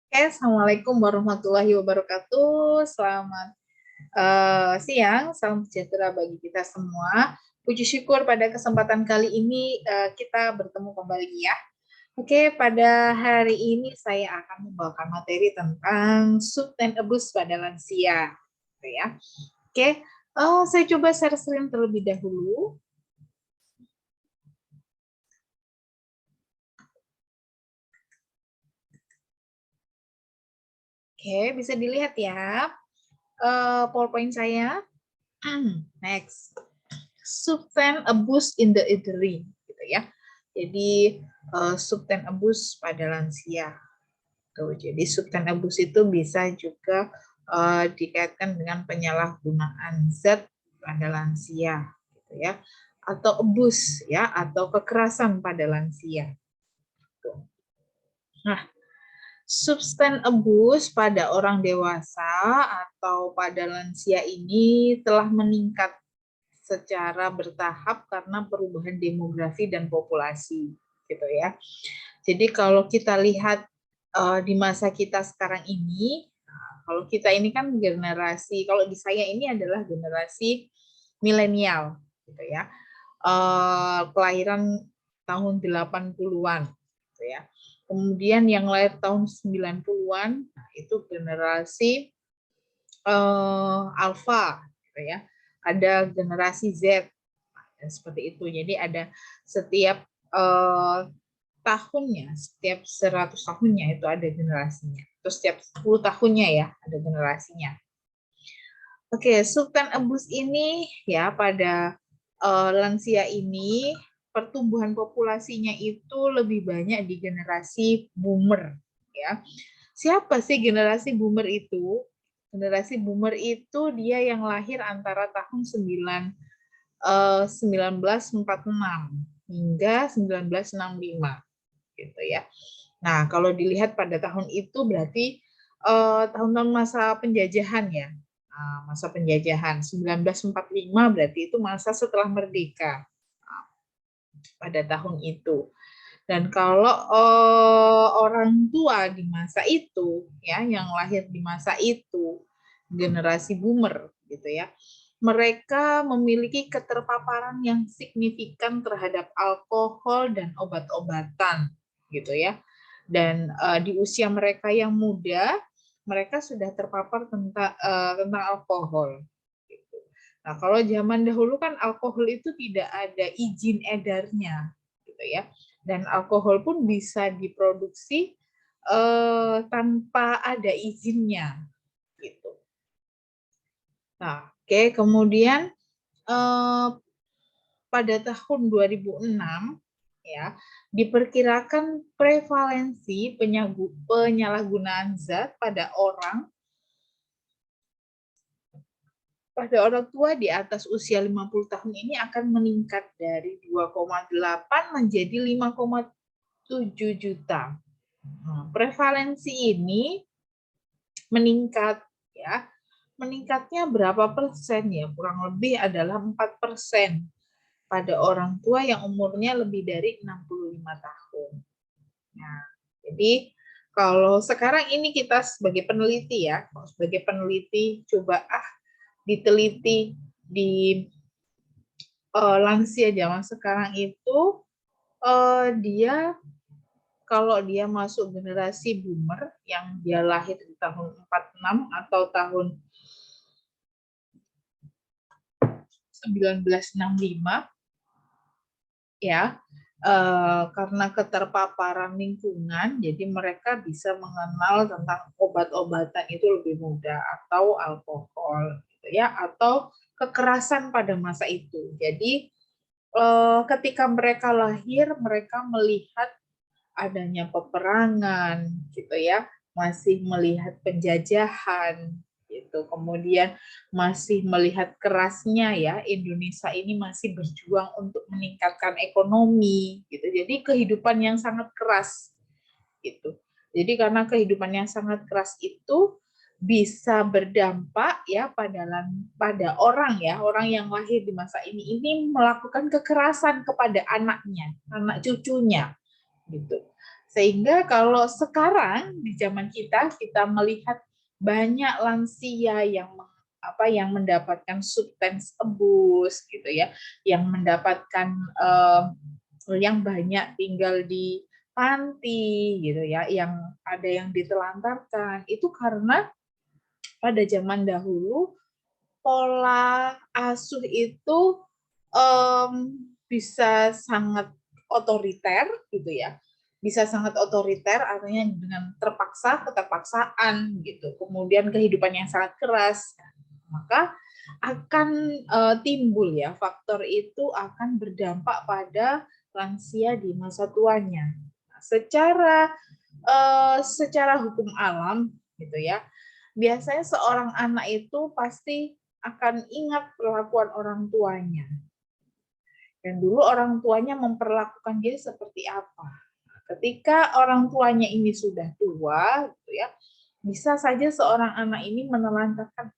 Oke, Assalamualaikum warahmatullahi wabarakatuh. Selamat siang, salam sejahtera bagi kita semua. Puji syukur pada kesempatan kali ini kita bertemu kembali ya. Oke, pada hari ini saya akan membawakan materi tentang substance abuse pada lansia. Gitu ya. Oke, saya coba share screen terlebih dahulu. Oke, bisa dilihat ya PowerPoint saya. Next. Substance abuse in the elderly, gitu ya. Jadi substance abuse pada lansia. Tuh, jadi substance abuse itu bisa juga dikaitkan dengan penyalahgunaan zat pada lansia, gitu ya, atau abuse ya, atau kekerasan pada lansia. Tuh. Nah, substance abuse pada orang dewasa atau pada lansia ini telah meningkat secara bertahap karena perubahan demografi dan populasi, gitu ya. Jadi kalau kita lihat di masa kita sekarang ini, kalau kita ini kan generasi, kalau di saya ini adalah generasi milenial, gitu ya. Kelahiran tahun 80-an, gitu ya. Kemudian yang lahir tahun 90-an, nah itu generasi alpha, gitu ya. Ada generasi Z, seperti itu. Jadi ada setiap tahunnya, setiap 100 tahunnya itu ada generasinya. Terus setiap 10 tahunnya ya ada generasinya. Oke, substance abuse ini ya pada lansia ini pertumbuhan populasinya itu lebih banyak di generasi boomer ya. Siapa sih generasi boomer itu? Generasi boomer itu dia yang lahir antara tahun 1946 hingga 1965 gitu ya. Nah, kalau dilihat pada tahun itu berarti tahun-tahun masa penjajahan ya. Nah, masa penjajahan 1945 berarti itu masa setelah merdeka. Nah, pada tahun itu. Dan kalau orang tua di masa itu ya yang lahir di masa itu generasi boomer gitu ya, mereka memiliki keterpaparan yang signifikan terhadap alkohol dan obat-obatan gitu ya. Dan di usia mereka yang muda, mereka sudah terpapar tentang alkohol. Gitu. Nah, kalau zaman dahulu kan alkohol itu tidak ada izin edarnya, gitu ya. Dan alkohol pun bisa diproduksi tanpa ada izinnya, gitu. Nah, oke, kemudian pada tahun 2006 ya diperkirakan prevalensi penyalahgunaan zat pada orang tua di atas usia 50 tahun ini akan meningkat dari 2,8 menjadi 5,7 juta. Prevalensi ini meningkat ya. Meningkatnya berapa persen ya? Kurang lebih adalah 4% pada orang tua yang umurnya lebih dari 65 tahun. Nah, jadi kalau sekarang ini kita sebagai peneliti ya, sebagai peneliti coba diteliti di lansia zaman sekarang itu dia kalau dia masuk generasi boomer yang dia lahir di tahun 46 atau tahun 1965 ya, karena keterpaparan lingkungan, jadi mereka bisa mengenal tentang obat-obatan itu lebih mudah atau alkohol, gitu ya, atau kekerasan pada masa itu. Jadi ketika mereka lahir, mereka melihat adanya peperangan, gitu ya, masih melihat penjajahan, gitu. Kemudian masih melihat kerasnya ya Indonesia ini masih berjuang untuk meningkatkan ekonomi, gitu. Jadi kehidupan yang sangat keras, gitu. Jadi karena kehidupan yang sangat keras itu bisa berdampak ya pada orang yang lahir di masa ini melakukan kekerasan kepada anaknya, anak cucunya, gitu. Sehingga kalau sekarang di zaman kita melihat banyak lansia yang mendapatkan substance abuse gitu ya, yang mendapatkan yang banyak tinggal di panti gitu ya, yang ada yang ditelantarkan, itu karena pada zaman dahulu pola asuh itu bisa sangat otoriter gitu ya, bisa sangat otoriter artinya dengan keterpaksaan gitu, kemudian kehidupan yang sangat keras, maka akan timbul ya, faktor itu akan berdampak pada lansia di masa tuanya. Nah, secara hukum alam gitu ya, biasanya seorang anak itu pasti akan ingat perlakuan orang tuanya. Dan dulu orang tuanya memperlakukan dia seperti apa. Ketika orang tuanya ini sudah tua, gitu ya, bisa saja seorang anak ini menelantarkan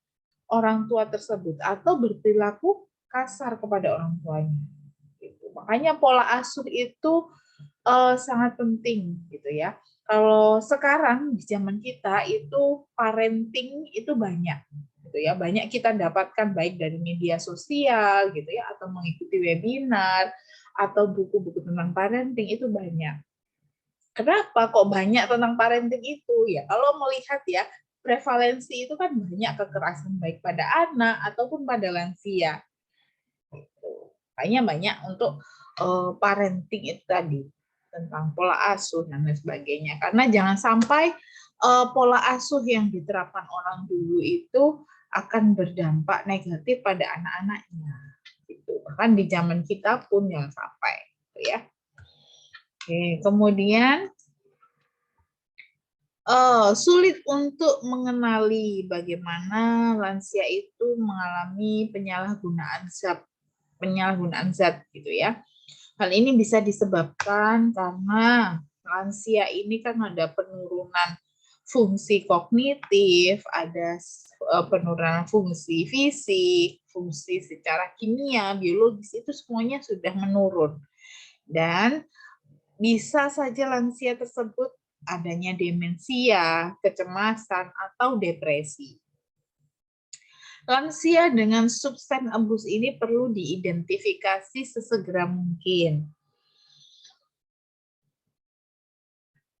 orang tua tersebut atau berperilaku kasar kepada orang tuanya. Gitu. Makanya pola asuh itu sangat penting, gitu ya. Kalau sekarang di zaman kita itu parenting itu banyak, gitu ya. Banyak kita dapatkan baik dari media sosial, gitu ya, atau mengikuti webinar atau buku-buku tentang parenting itu banyak. Kenapa kok banyak tentang parenting itu? Ya, kalau melihat ya, prevalensi itu kan banyak kekerasan baik pada anak ataupun pada lansia. Gitu. Makanya banyak untuk parenting itu tadi, tentang pola asuh dan lain sebagainya. Karena jangan sampai pola asuh yang diterapkan orang dulu itu akan berdampak negatif pada anak-anaknya. Gitu. Bahkan di zaman kita pun jangan sampai. Gitu ya. Oke, kemudian sulit untuk mengenali bagaimana lansia itu mengalami penyalahgunaan zat gitu ya. Hal ini bisa disebabkan karena lansia ini kan ada penurunan fungsi kognitif, ada penurunan fungsi fisik, fungsi secara kimia, biologis itu semuanya sudah menurun. Dan bisa saja lansia tersebut adanya demensia, kecemasan, atau depresi. Lansia dengan substance abuse ini perlu diidentifikasi sesegera mungkin.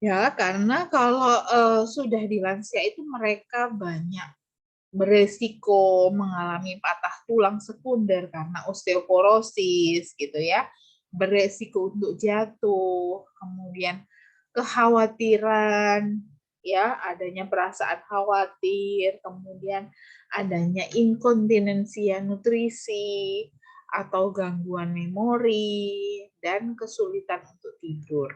Ya, karena kalau sudah di lansia itu mereka banyak beresiko mengalami patah tulang sekunder karena osteoporosis gitu ya, beresiko untuk jatuh, kemudian kekhawatiran ya, adanya perasaan khawatir, kemudian adanya inkontinensia nutrisi atau gangguan memori dan kesulitan untuk tidur.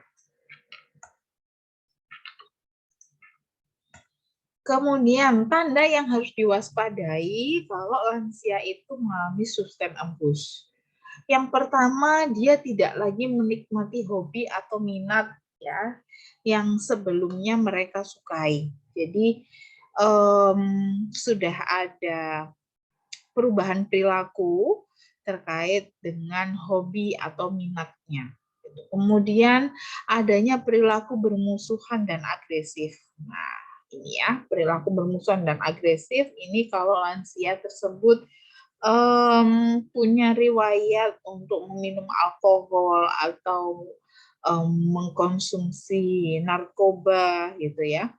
Kemudian tanda yang harus diwaspadai kalau lansia itu mengalami substance abuse. Yang pertama, dia tidak lagi menikmati hobi atau minat ya yang sebelumnya mereka sukai. Jadi sudah ada perubahan perilaku terkait dengan hobi atau minatnya. Kemudian adanya perilaku bermusuhan dan agresif. Nah, ini ya, perilaku bermusuhan dan agresif ini kalau lansia tersebut punya riwayat untuk meminum alkohol atau mengkonsumsi narkoba gitu ya.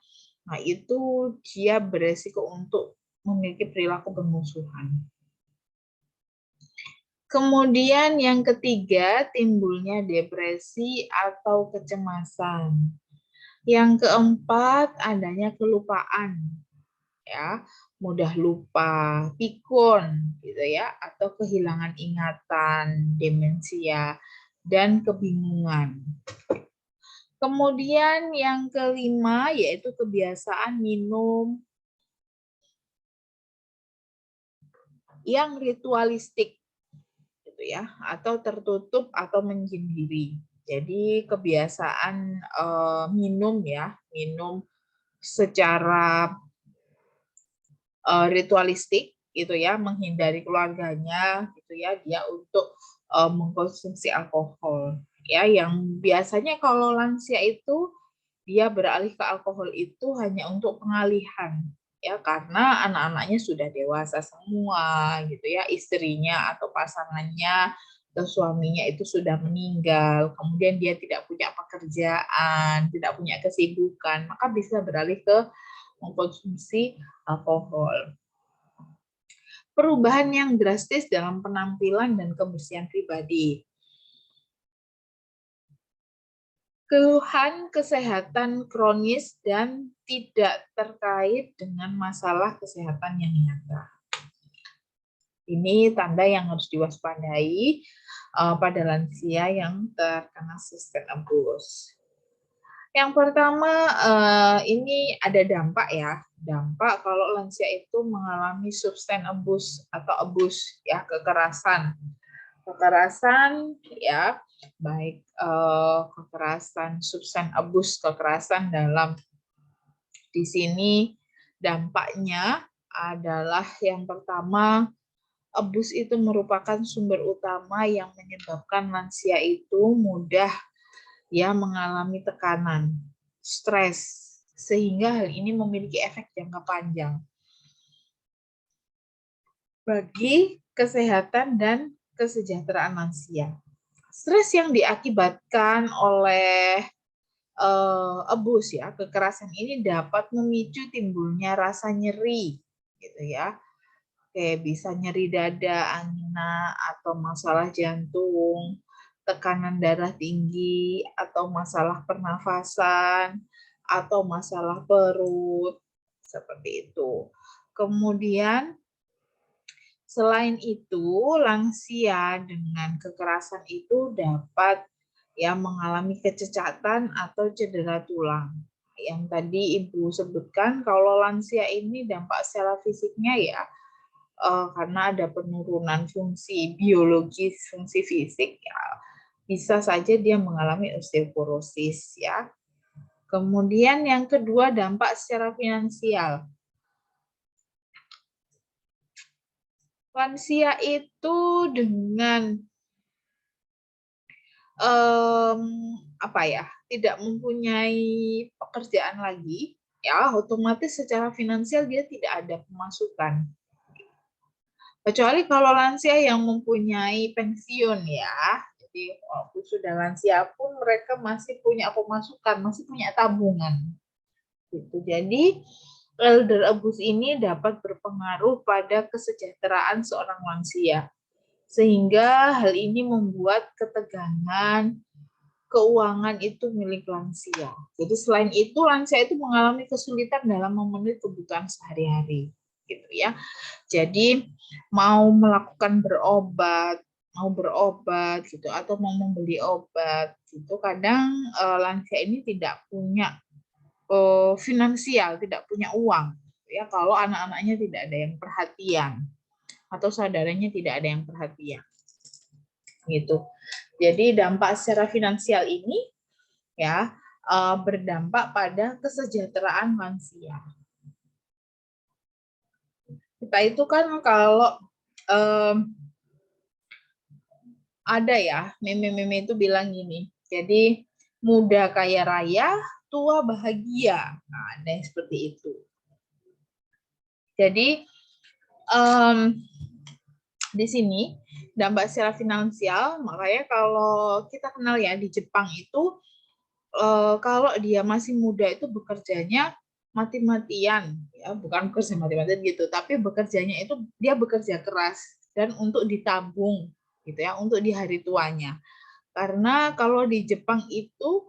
Nah, itu dia beresiko untuk memiliki perilaku bermusuhan. Kemudian yang ketiga, timbulnya depresi atau kecemasan. Yang keempat, adanya kelupaan, ya, mudah lupa, pikun, gitu ya, atau kehilangan ingatan, demensia, dan kebingungan. Kemudian yang kelima yaitu kebiasaan minum yang ritualistik, gitu ya, atau tertutup atau menyendiri. Jadi kebiasaan minum secara ritualistik gitu ya, menghindari keluarganya gitu ya, dia untuk mengkonsumsi alkohol. ya, yang biasanya kalau lansia itu dia beralih ke alkohol itu hanya untuk pengalihan, ya, karena anak-anaknya sudah dewasa semua gitu ya, istrinya atau pasangannya atau suaminya itu sudah meninggal, kemudian dia tidak punya pekerjaan, tidak punya kesibukan, maka bisa beralih ke mengkonsumsi alkohol. Perubahan yang drastis dalam penampilan dan kebersihan pribadi. Keluhan kesehatan kronis dan tidak terkait dengan masalah kesehatan yang nyata. Ini tanda yang harus diwaspadai pada lansia yang terkena substance abuse. Yang pertama, ini ada dampak ya. Dampak kalau lansia itu mengalami substance abuse atau abuse ya, kekerasan. Kekerasan ya, baik kekerasan substance abuse, kekerasan dalam di sini dampaknya adalah yang pertama, abuse itu merupakan sumber utama yang menyebabkan lansia itu mudah ya mengalami tekanan, stres, sehingga hal ini memiliki efek jangka panjang bagi kesehatan dan kesejahteraan lansia. Stres yang diakibatkan oleh abuse ya, kekerasan ini dapat memicu timbulnya rasa nyeri, gitu ya. Kayak bisa nyeri dada, angina, atau masalah jantung, tekanan darah tinggi, atau masalah pernafasan, atau masalah perut, seperti itu. Kemudian selain itu, lansia dengan kekerasan itu dapat ya mengalami kecacatan atau cedera tulang. Yang tadi Ibu sebutkan, kalau lansia ini dampak secara fisiknya ya, karena ada penurunan fungsi biologis, fungsi fisik ya, bisa saja dia mengalami osteoporosis ya. Kemudian yang kedua, dampak secara finansial. Lansia itu dengan apa ya, tidak mempunyai pekerjaan lagi, ya otomatis secara finansial dia tidak ada pemasukan. Kecuali kalau lansia yang mempunyai pensiun ya, jadi walaupun sudah lansia pun mereka masih punya pemasukan, masih punya tabungan. Gitu. Jadi elder abuse ini dapat berpengaruh pada kesejahteraan seorang lansia, sehingga hal ini membuat ketegangan keuangan itu milik lansia. Jadi selain itu lansia itu mengalami kesulitan dalam memenuhi kebutuhan sehari-hari, gitu ya. Jadi mau melakukan mau berobat gitu atau mau membeli obat gitu, kadang lansia ini tidak punya finansial, tidak punya uang ya, kalau anak-anaknya tidak ada yang perhatian atau saudaranya tidak ada yang perhatian gitu. Jadi dampak secara finansial ini ya berdampak pada kesejahteraan lansia. Kita itu kan kalau ada ya meme-meme itu bilang gini, jadi muda kaya raya, tua bahagia. Nah, ada yang seperti itu. Jadi di sini dampak secara finansial, makanya kalau kita kenal ya di Jepang itu kalau dia masih muda itu bekerjanya mati-matian, ya bukan bekerja mati-matian gitu, tapi bekerjanya itu dia bekerja keras dan untuk ditabung, gitu ya, untuk di hari tuanya. Karena kalau di Jepang itu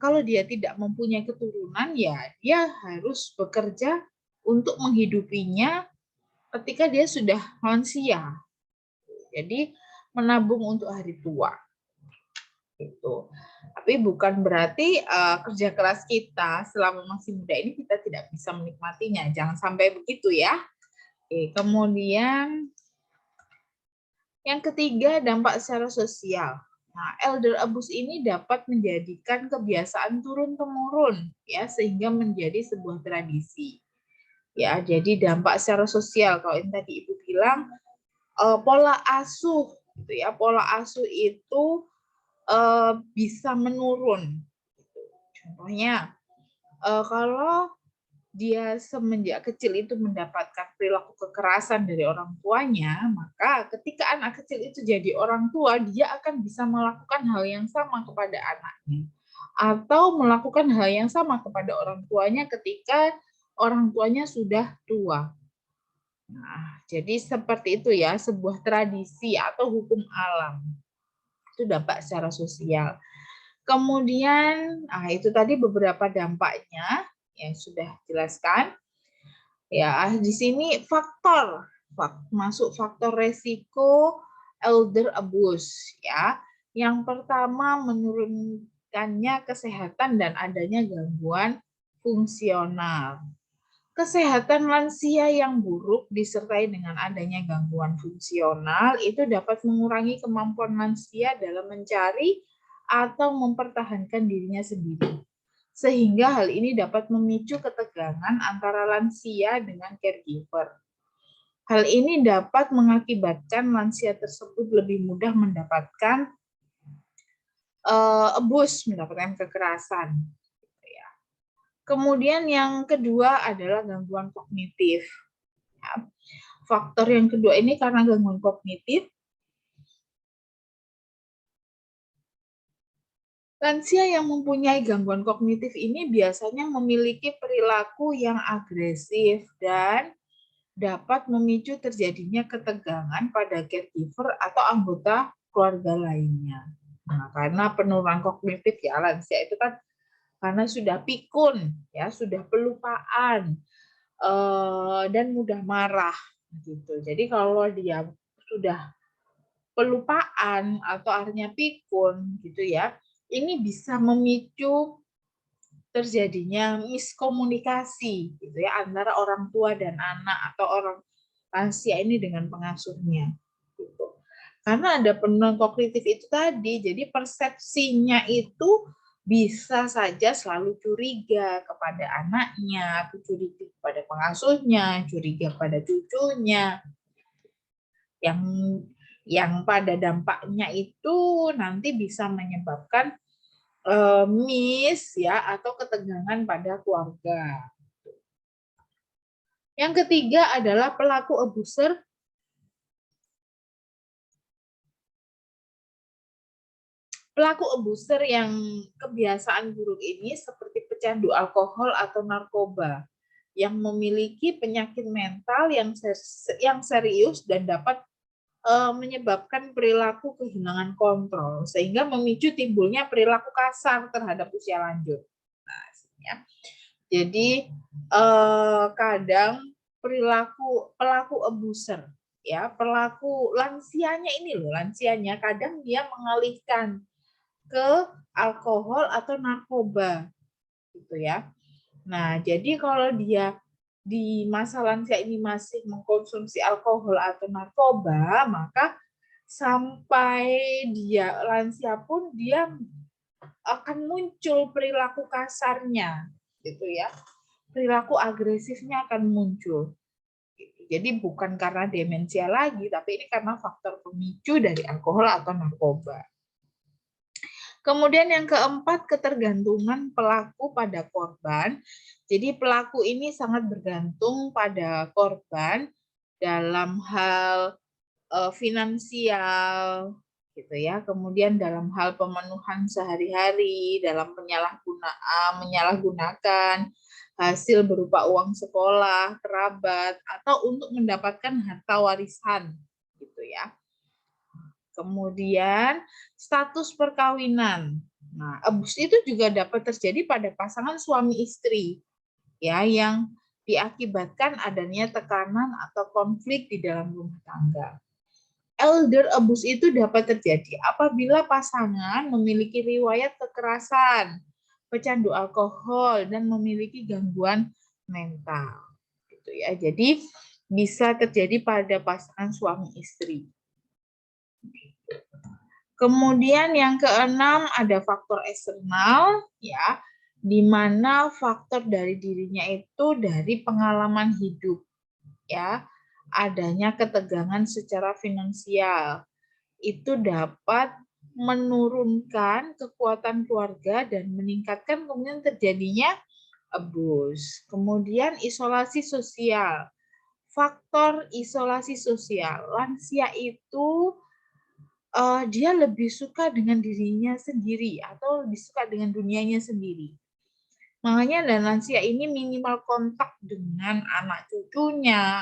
kalau dia tidak mempunyai keturunan ya dia harus bekerja untuk menghidupinya ketika dia sudah lansia. Jadi menabung untuk hari tua. Gitu. Tapi bukan berarti kerja keras kita selama masih muda ini kita tidak bisa menikmatinya. Jangan sampai begitu ya. Oke, kemudian yang ketiga, dampak secara sosial. Nah, elder abuse ini dapat menjadikan kebiasaan turun-temurun ya, sehingga menjadi sebuah tradisi. Ya, jadi dampak secara sosial kalau yang tadi Ibu bilang pola asuh gitu ya. Pola asuh itu bisa menurun. Contohnya, kalau dia semenjak kecil itu mendapatkan perilaku kekerasan dari orang tuanya, maka ketika anak kecil itu jadi orang tua, dia akan bisa melakukan hal yang sama kepada anaknya. Atau melakukan hal yang sama kepada orang tuanya ketika orang tuanya sudah tua. Nah, jadi seperti itu ya, sebuah tradisi atau hukum alam. Itu dampak secara sosial. Kemudian, itu tadi beberapa dampaknya yang sudah jelaskan. Ya, di sini masuk faktor resiko elder abuse ya. Yang pertama menurunkannya kesehatan dan adanya gangguan fungsional. Kesehatan lansia yang buruk disertai dengan adanya gangguan fungsional itu dapat mengurangi kemampuan lansia dalam mencari atau mempertahankan dirinya sendiri. Sehingga hal ini dapat memicu ketegangan antara lansia dengan caregiver. Hal ini dapat mengakibatkan lansia tersebut lebih mudah mendapatkan abuse, mendapatkan kekerasan. Kemudian yang kedua adalah gangguan kognitif. Faktor yang kedua ini karena gangguan kognitif, lansia yang mempunyai gangguan kognitif ini biasanya memiliki perilaku yang agresif dan dapat memicu terjadinya ketegangan pada caregiver atau anggota keluarga lainnya. Nah, karena penurunan kognitif ya lansia itu kan karena sudah pikun, ya sudah pelupaan dan mudah marah gitu. Jadi kalau dia sudah pelupaan atau artinya pikun gitu ya, ini bisa memicu terjadinya miskomunikasi gitu ya antara orang tua dan anak atau orang lansia ini dengan pengasuhnya gitu. Karena ada penurunan kognitif itu tadi, jadi persepsinya itu bisa saja selalu curiga kepada anaknya, curiga kepada pengasuhnya, curiga pada cucunya. Yang pada dampaknya itu nanti bisa menyebabkan ya atau ketegangan pada keluarga. Yang ketiga adalah pelaku abuser. Pelaku abuser yang kebiasaan buruk ini seperti pecandu alkohol atau narkoba yang memiliki penyakit mental yang serius dan dapat menyebabkan perilaku kehilangan kontrol sehingga memicu timbulnya perilaku kasar terhadap usia lanjut. Nah, ya. Jadi kadang pelaku abuser ya, pelaku lansianya ini loh, lansianya kadang dia mengalihkan ke alkohol atau narkoba gitu ya. Nah, jadi kalau dia di masa lansia ini masih mengkonsumsi alkohol atau narkoba, maka sampai dia lansia pun dia akan muncul perilaku kasarnya gitu ya. Perilaku agresifnya akan muncul. Jadi bukan karena demensia lagi, tapi ini karena faktor pemicu dari alkohol atau narkoba. Kemudian yang keempat, ketergantungan pelaku pada korban. Jadi pelaku ini sangat bergantung pada korban dalam hal finansial, gitu ya. Kemudian dalam hal pemenuhan sehari-hari, dalam menyalahgunakan hasil berupa uang sekolah, kerabat, atau untuk mendapatkan harta warisan, gitu ya. Kemudian status perkawinan. Nah, abuse itu juga dapat terjadi pada pasangan suami istri ya yang diakibatkan adanya tekanan atau konflik di dalam rumah tangga. Elder abuse itu dapat terjadi apabila pasangan memiliki riwayat kekerasan, pecandu alkohol dan memiliki gangguan mental. Gitu ya. Jadi bisa terjadi pada pasangan suami istri. Kemudian yang keenam ada faktor eksternal ya, di mana faktor dari dirinya itu dari pengalaman hidup ya, adanya ketegangan secara finansial itu dapat menurunkan kekuatan keluarga dan meningkatkan kemudian terjadinya abuse. Kemudian isolasi sosial. Faktor isolasi sosial. Lansia itu dia lebih suka dengan dirinya sendiri atau lebih suka dengan dunianya sendiri. Makanya dan lansia ini minimal kontak dengan anak cucunya,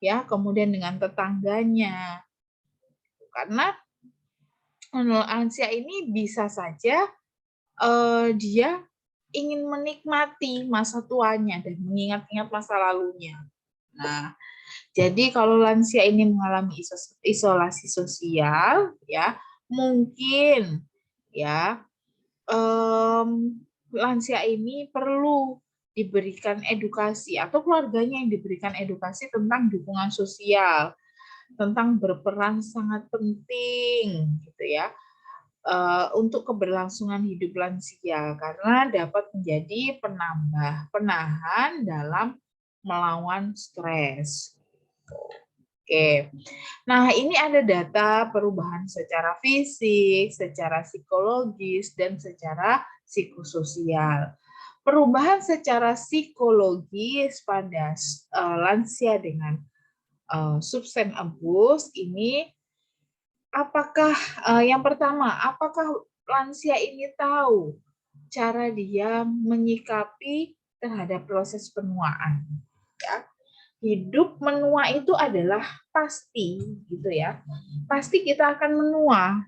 ya, kemudian dengan tetangganya. Karena lansia ini bisa saja dia ingin menikmati masa tuanya dan mengingat-ingat masa lalunya. Nah, jadi kalau lansia ini mengalami isolasi sosial, ya mungkin ya lansia ini perlu diberikan edukasi atau keluarganya yang diberikan edukasi tentang dukungan sosial, tentang berperan sangat penting, gitu ya, untuk keberlangsungan hidup lansia karena dapat menjadi penahan dalam melawan stres. Oke. Nah, ini ada data perubahan secara fisik, secara psikologis, dan secara psikososial. Perubahan secara psikologis pada lansia dengan substance abuse ini, apakah yang pertama, apakah lansia ini tahu cara dia menyikapi terhadap proses penuaan? Ya. Hidup menua itu adalah pasti, gitu ya. Pasti kita akan menua.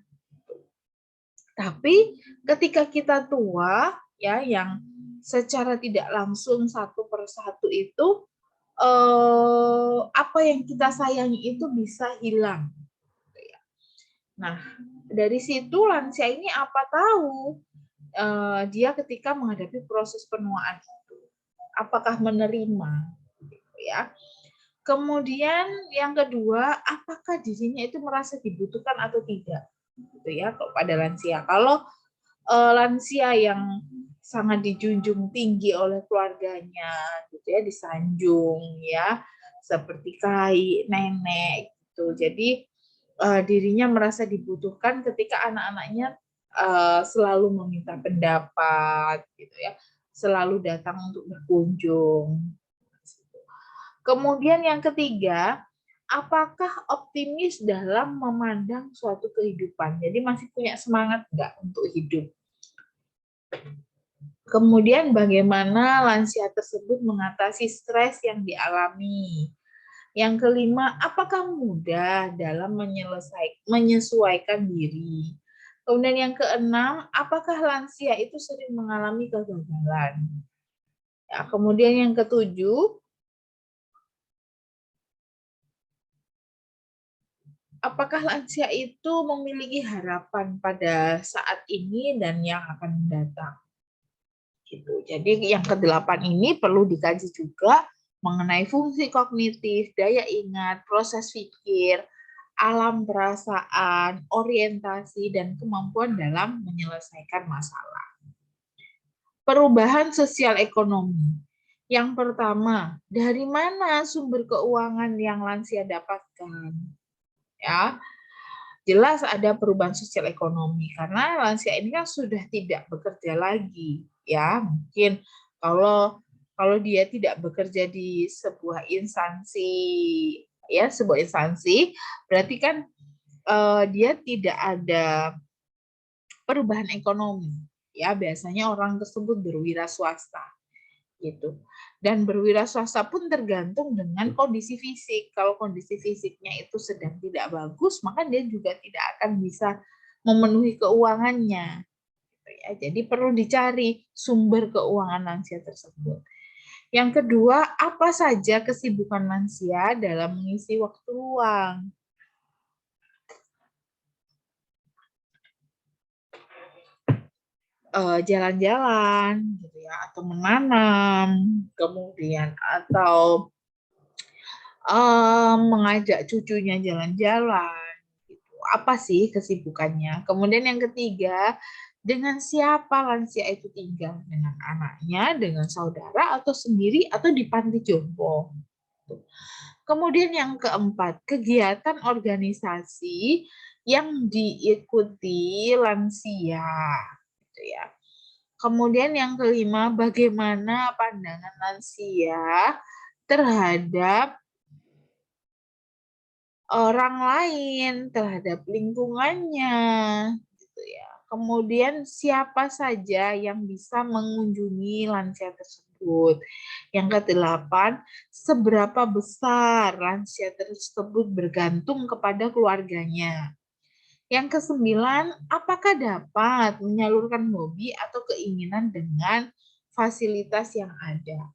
Tapi ketika kita tua, ya, yang secara tidak langsung satu persatu itu, apa yang kita sayangi itu bisa hilang. Nah, dari situ lansia ini apa tahu dia ketika menghadapi proses penuaan itu, apakah menerima, ya. Kemudian yang kedua, apakah dirinya itu merasa dibutuhkan atau tidak, gitu ya, pada lansia. Kalau lansia yang sangat dijunjung tinggi oleh keluarganya, gitu ya, disanjung, ya, seperti kai, nenek, gitu. Jadi dirinya merasa dibutuhkan ketika anak-anaknya selalu meminta pendapat, gitu ya, selalu datang untuk berkunjung. Kemudian yang ketiga, apakah optimis dalam memandang suatu kehidupan? Jadi masih punya semangat nggak untuk hidup? Kemudian bagaimana lansia tersebut mengatasi stres yang dialami? Yang kelima, apakah mudah dalam menyesuaikan diri? Kemudian yang keenam, apakah lansia itu sering mengalami kegagalan? Ya, kemudian yang ketujuh, apakah lansia itu memiliki harapan pada saat ini dan yang akan mendatang? Gitu. Jadi yang ke-8 ini perlu dikaji juga mengenai fungsi kognitif, daya ingat, proses pikir, alam perasaan, orientasi, dan kemampuan dalam menyelesaikan masalah. Perubahan sosial ekonomi. Yang pertama, dari mana sumber keuangan yang lansia dapatkan? Ya, jelas ada perubahan sosial ekonomi karena lansia ini kan sudah tidak bekerja lagi, ya. Mungkin kalau dia tidak bekerja di sebuah instansi, ya, sebuah instansi, berarti kan dia tidak ada perubahan ekonomi, ya. Biasanya orang tersebut berwira swasta, gitu. Dan berwira swasta pun tergantung dengan kondisi fisik. Kalau kondisi fisiknya itu sedang tidak bagus, maka dia juga tidak akan bisa memenuhi keuangannya. Jadi perlu dicari sumber keuangan lansia tersebut. Yang kedua, apa saja kesibukan lansia dalam mengisi waktu luang? Jalan-jalan, gitu ya, atau menanam, kemudian atau mengajak cucunya jalan-jalan, gitu. Apa sih kesibukannya? Kemudian yang ketiga, dengan siapa lansia itu tinggal? Dengan anaknya, dengan saudara, atau sendiri, atau di panti jompo. Kemudian yang keempat, kegiatan organisasi yang diikuti lansia, gitu ya. Kemudian yang kelima, bagaimana pandangan lansia terhadap orang lain, terhadap lingkungannya, gitu ya. Kemudian siapa saja yang bisa mengunjungi lansia tersebut. Yang kedelapan, seberapa besar lansia tersebut bergantung kepada keluarganya. Yang kesembilan, apakah dapat menyalurkan hobi atau keinginan dengan fasilitas yang ada.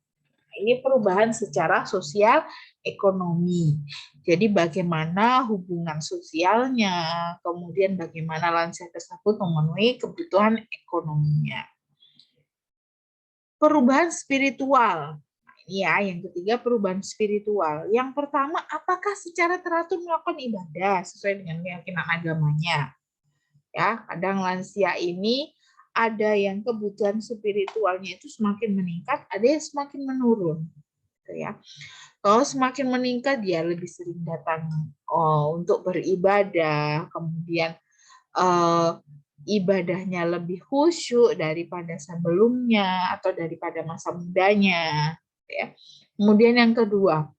Ini perubahan secara sosial ekonomi. Jadi bagaimana hubungan sosialnya, kemudian bagaimana lansia tersebut memenuhi kebutuhan ekonominya. Perubahan spiritual. Nah, ini ya, yang ketiga perubahan spiritual. Yang pertama, apakah secara teratur melakukan ibadah sesuai dengan keyakinan agamanya? Ya, kadang lansia ini ada yang kebutuhan spiritualnya itu semakin meningkat, ada yang semakin menurun. Ya. Kalau semakin meningkat, dia lebih sering datang untuk beribadah, kemudian ibadahnya lebih khusyuk daripada sebelumnya atau daripada masa mudanya. Ya. Kemudian yang kedua,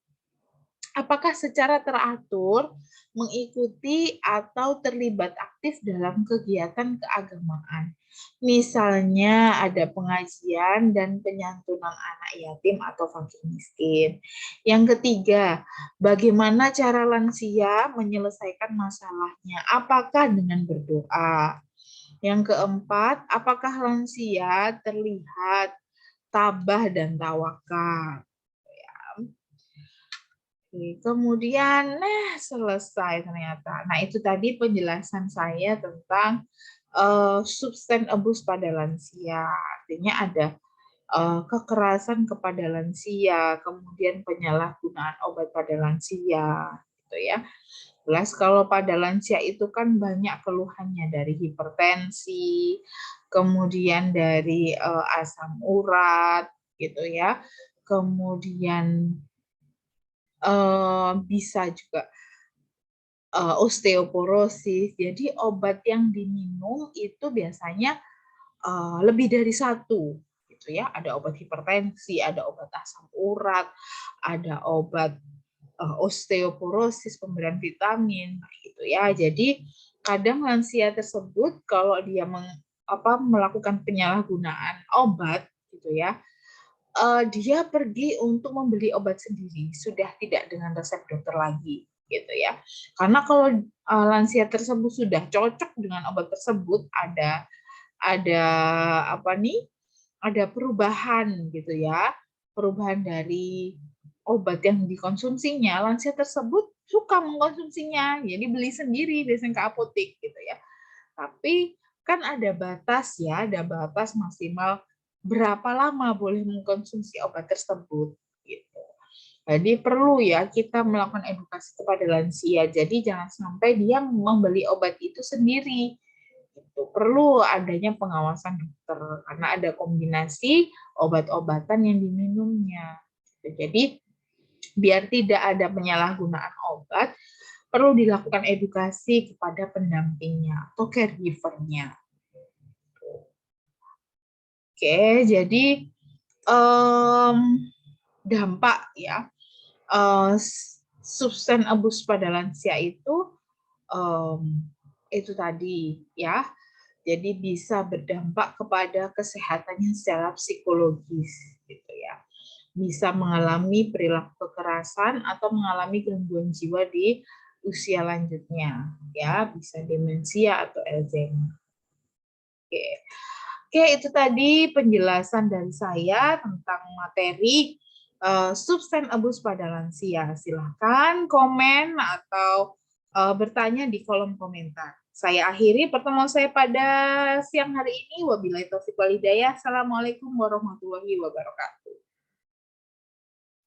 apakah secara teratur mengikuti atau terlibat aktif dalam kegiatan keagamaan. Misalnya ada pengajian dan penyantunan anak yatim atau fakir miskin. Yang ketiga, bagaimana cara lansia menyelesaikan masalahnya? Apakah dengan berdoa? Yang keempat, apakah lansia terlihat tabah dan tawakal? Kemudian, selesai ternyata. Nah, itu tadi penjelasan saya tentang substance abuse pada lansia. Artinya ada kekerasan kepada lansia, kemudian penyalahgunaan obat pada lansia, gitu ya. Jelas kalau pada lansia itu kan banyak keluhannya dari hipertensi, kemudian dari asam urat, gitu ya. Kemudian bisa juga osteoporosis. Jadi obat yang diminum itu biasanya lebih dari satu, gitu ya. Ada obat hipertensi, ada obat asam urat, ada obat osteoporosis, pemberian vitamin, gitu ya. Jadi kadang lansia tersebut kalau dia melakukan penyalahgunaan obat, gitu ya, dia pergi untuk membeli obat sendiri, sudah tidak dengan resep dokter lagi, gitu ya. Karena kalau lansia tersebut sudah cocok dengan obat tersebut, ada apa nih? Ada perubahan gitu ya, perubahan dari obat yang dikonsumsinya, lansia tersebut suka mengkonsumsinya, jadi beli sendiri biasanya ke apotek gitu ya. Tapi kan ada batas ya, ada batas maksimal berapa lama boleh mengkonsumsi obat tersebut gitu. Jadi perlu ya kita melakukan edukasi kepada lansia. Jadi jangan sampai dia membeli obat itu sendiri. Gitu. Perlu adanya pengawasan dokter karena ada kombinasi obat-obatan yang diminumnya. Jadi biar tidak ada penyalahgunaan obat, perlu dilakukan edukasi kepada pendampingnya atau caregiver-nya. Oke, jadi dampak ya substance abuse pada lansia itu tadi ya. Jadi bisa berdampak kepada kesehatannya secara psikologis gitu ya. Bisa mengalami perilaku kekerasan atau mengalami gangguan jiwa di usia lanjutnya ya, bisa demensia atau Alzheimer. Oke. Oke, itu tadi penjelasan dari saya tentang materi substance abuse pada lansia. Silahkan komen atau bertanya di kolom komentar. Saya akhiri pertemuan saya pada siang hari ini. Wabillahi taufiq wal hidayah. Assalamualaikum warahmatullahi wabarakatuh.